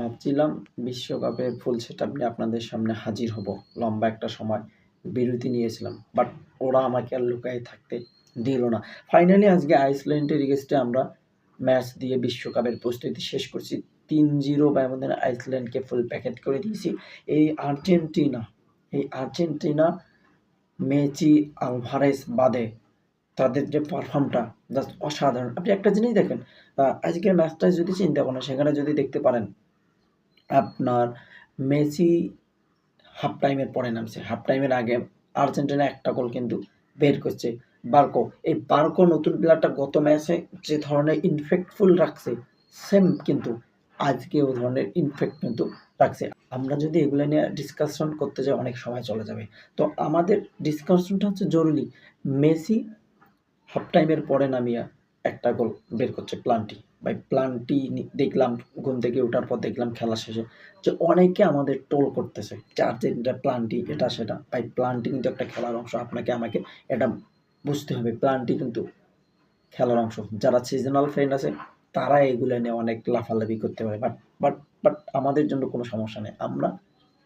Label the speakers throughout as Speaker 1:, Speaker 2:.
Speaker 1: ভাবছিলাম বিশ্বকাপের full setup নিয়ে আপনাদের সামনে হাজির হব। লম্বা একটা সময় বিরতি নিয়েছিলাম। বাট ওরা আমাকে আর লুকায়ে থাকতে দিল না। ফাইনালি আজকে আইসল্যান্ডের এগেইনস্টে আমরা ম্যাচ দিয়ে বিশ্বকাপের প্রস্তুতি শেষ করছি। ৩-০ ব্যবধানে আইসল্যান্ডকে ফুল প্যাকেট করে দিয়েছি। এই আর্জেন্টিনা মেসি, আলভারেজ বাদে তাদের যে পারফর্মটা জাস্ট অসাধারণ। আপনি একটা জিনিস দেখেন, আজকের ম্যাচটা যদি চিন্তা করেন, সেখানে যদি দেখতে পারেন আপনার মেসি হাফ টাইমের পরে নামছে। হাফ টাইমের আগে আর্জেন্টিনা একটা গোল কিন্তু বের করছে। বার্কো, এই বার্কো নতুন প্লেয়ারটা গত ম্যাচে যে ধরনের ইনফেক্টফুল রাখছে, সেম কিন্তু আজকে ও ধরনের ইনফেক্ট কিন্তু রাখছে। আমরা যদি এগুলো নিয়ে ডিসকাশন করতে যাই অনেক সময় চলে যাবে। তো আমাদের ডিসকাশনটা হচ্ছে জরুরি। মেসি হাফ টাইমের পরে নামিয়ে একটা গোল বের করছে প্লান্টি। ভাই প্লান্টি দেখলাম, ঘুম থেকে ওঠার পর দেখলাম খেলা শেষে যে অনেকে আমাদের টোল করতেছে যে আর্জেন্টিনা প্লান্টি এটা সেটা। ভাই প্লান্টি কিন্তু একটা খেলার অংশ, আপনাকে আমাকে এটা বুঝতে হবে। প্লান্টি কিন্তু খেলার অংশ। যারা সিজনাল ফ্রেন্ড আছে তারা এগুলো নিয়ে অনেক লাফালাফি করতে পারে, বাট বাট বাট আমাদের জন্য কোনো সমস্যা নেই। আমরা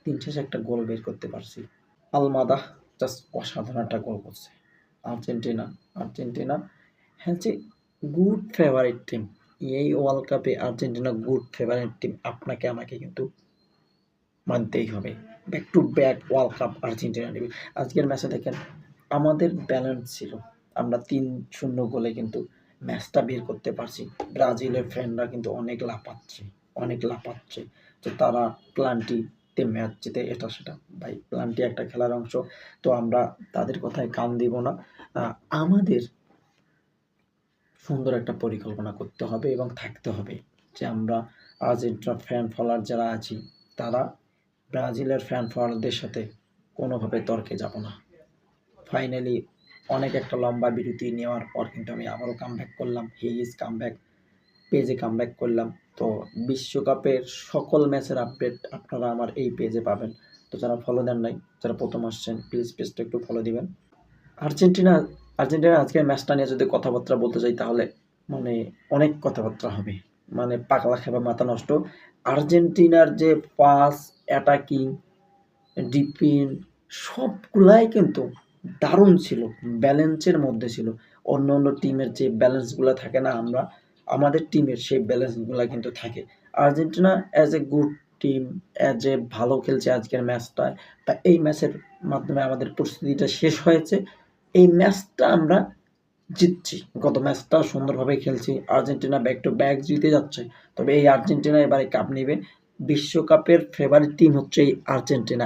Speaker 1: দিন শেষে একটা গোল বের করতে পারছি। আলমাদা জাস্ট অসাধারণ একটা গোল করছে। আর্জেন্টিনা হচ্ছে গুড ফেভারিট টিম। এই ওয়ার্ল্ড কাপে আর্জেন্টিনা গুড ফেভারিট টিম, আপনাকে আমাকে কিন্তু মানতেই হবে। Back to back world cup Argentina নেবে। আজকের ম্যাচে দেখেন আমাদের ব্যালেন্স ছিল, আমরা ৩-০ গোলে কিন্তু ম্যাচটা বের করতে পারছি। ব্রাজিলের ফ্যানরা কিন্তু অনেক লাফাচ্ছে যে তারা প্লান্টিতে ম্যাচ জিতে এটা সেটা। ভাই প্লান্টি একটা খেলার অংশ, তো আমরা তাদের কথায় কান দিব না। আমাদের সুন্দর একটা পরিকল্পনা করতে হবে এবং থাকতে হবে যে আমরা আর্জেন্টিনা ফ্যান ফলোয়ার যারা আছি তারা ব্রাজিলের ফ্যান ফলোয়ারদের সাথে কোনোভাবে তর্কে যাব না। ফাইনালি অনেক একটা লম্বা বিরতি নেওয়ার পর কিন্তু আমি আবারও কামব্যাক করলাম। পেজে কামব্যাক করলাম। তো বিশ্বকাপের সকল ম্যাচের আপডেট আপনারা আমার এই পেজে পাবেন। তো যারা ফলো দেন নাই, যারা প্রথম আসছেন, প্লিজ পেজটা একটু ফলো দিবেন। আর্জেন্টিনা আজকের ম্যাচটা নিয়ে যদি কথাবার্তা বলতে যাই তাহলে মানে অনেক কথাবার্তা হবে, মানে পাগলা খেপা মাথা নষ্ট। আর্জেন্টিনার যে পাস, অ্যাটাকিং, ডিফেন্স সবগুলাই কিন্তু দারুণ ছিল, ব্যালেন্সের মধ্যে ছিল। অন্য অন্য টিমের যে ব্যালেন্সগুলো থাকে না, আমাদের টিমের সেই ব্যালেন্সগুলো কিন্তু থাকে। Argentina as a good team, as a ভালো খেলছে আজকের ম্যাচটায়। তা এই ম্যাচের মাধ্যমে আমাদের প্রস্তুতিটা শেষ হয়েছে। এই ম্যাচটা আমরা জিতছি। গত ম্যাচটা সুন্দরভাবে খেলছি। আর্জেন্টিনা ব্যাক টু ব্যাক জিতে যাচ্ছে। তবে এই আর্জেন্টিনা এবারে কাপ নেবে। বিশ্বকাপের ফেভারিট টিম হচ্ছে এই আর্জেন্টিনা।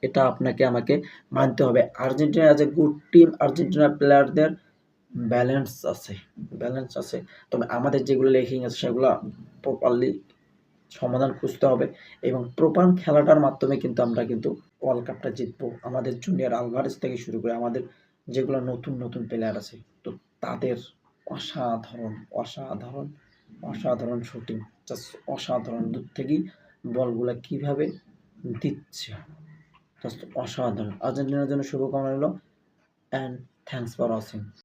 Speaker 1: এটা আপনাকে আমাকে মানতে হবে। Argentina as a good team, আর্জেন্টিনার প্লেয়ারদের ব্যালেন্স আছে। তবে আমাদের যেগুলো ল্যাকিং আছে সেগুলো প্রপারলি সমাধান খুঁজতে হবে এবং প্রপার খেলাটার মাধ্যমে কিন্তু আমরা কিন্তু ওয়ার্ল্ড কাপটা জিতবো। আমাদের জুনিয়র আলভারেজ থেকে শুরু করে আমাদের যেগুলো নতুন প্লেয়ার আছে, তো তাদের অসাধারণ শুটিং, জাস্ট অসাধারণ। দূর থেকেই বলগুলা কিভাবে দিচ্ছে, জাস্ট অসাধারণ। আর্জেন্টিনার জন্য শুভকামনা রইল, অ্যান্ড থ্যাঙ্কস ফর ওয়াচিং।